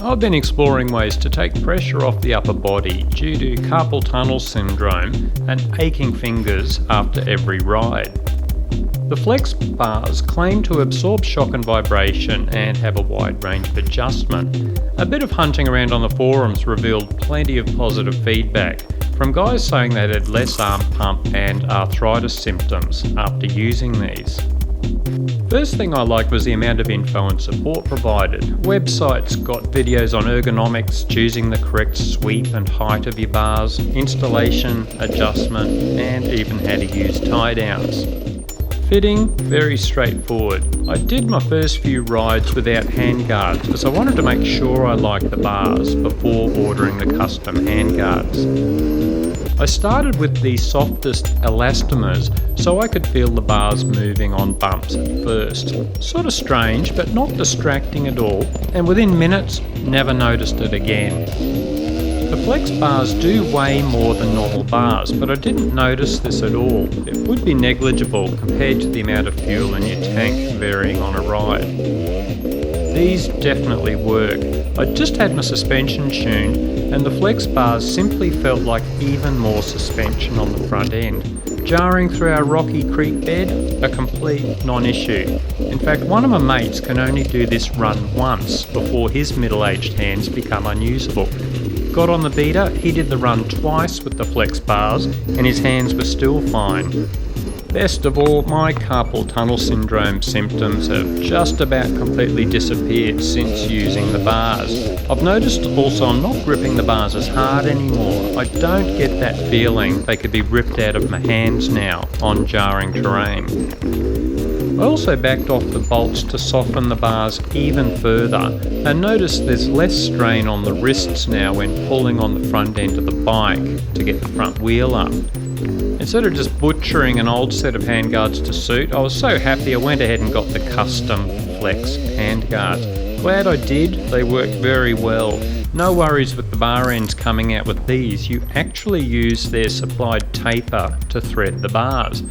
I've been exploring ways to take pressure off the upper body due to carpal tunnel syndrome and aching fingers after every ride. The Flexx bars claim to absorb shock and vibration and have a wide range of adjustment. A bit of hunting around on the forums revealed plenty of positive feedback, from guys saying they had less arm pump and arthritis symptoms after using these. First thing I liked was the amount of info and support provided. Websites got videos on ergonomics, choosing the correct sweep and height of your bars, installation, adjustment, and even how to use tie downs. Fitting, very straightforward. I did my first few rides without handguards as I wanted to make sure I liked the bars before ordering the custom handguards. I started with the softest elastomers so I could feel the bars moving on bumps at first. Sort of strange, but not distracting at all, and within minutes, never noticed it again. The Flexx bars do weigh more than normal bars, but I didn't notice this at all. It would be negligible compared to the amount of fuel in your tank varying on a ride. These definitely work. I just had my suspension tuned, and the Flexx bars simply felt like even more suspension on the front end. Jarring through our rocky creek bed, a complete non-issue. In fact, one of my mates can only do this run once before his middle-aged hands become unusable. Got on the beater, he did the run twice with the Flexx bars, and his hands were still fine. Best of all, my carpal tunnel syndrome symptoms have just about completely disappeared since using the bars. I've noticed also I'm not gripping the bars as hard anymore. I don't get that feeling they could be ripped out of my hands now on jarring terrain. I also backed off the bolts to soften the bars even further and noticed there's less strain on the wrists now when pulling on the front end of the bike to get the front wheel up. Instead of just butchering an old set of handguards to suit, I was so happy I went ahead and got the custom Flexx handguards. Glad I did, they work very well. No worries with the bar ends coming out with these. You actually use their supplied taper to thread the bars.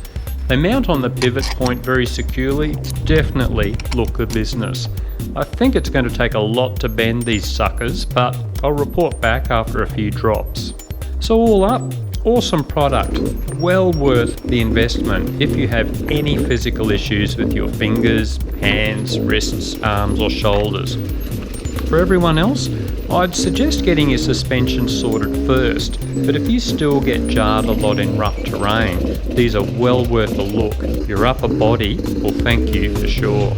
They mount on the pivot point very securely, definitely look the business. I think it's going to take a lot to bend these suckers, but I'll report back after a few drops. So all up, awesome product, well worth the investment if you have any physical issues with your fingers, hands, wrists, arms or shoulders. For everyone else, I'd suggest getting your suspension sorted first, but if you still get jarred a lot in rough terrain, these are well worth a look. Your upper body will thank you for sure.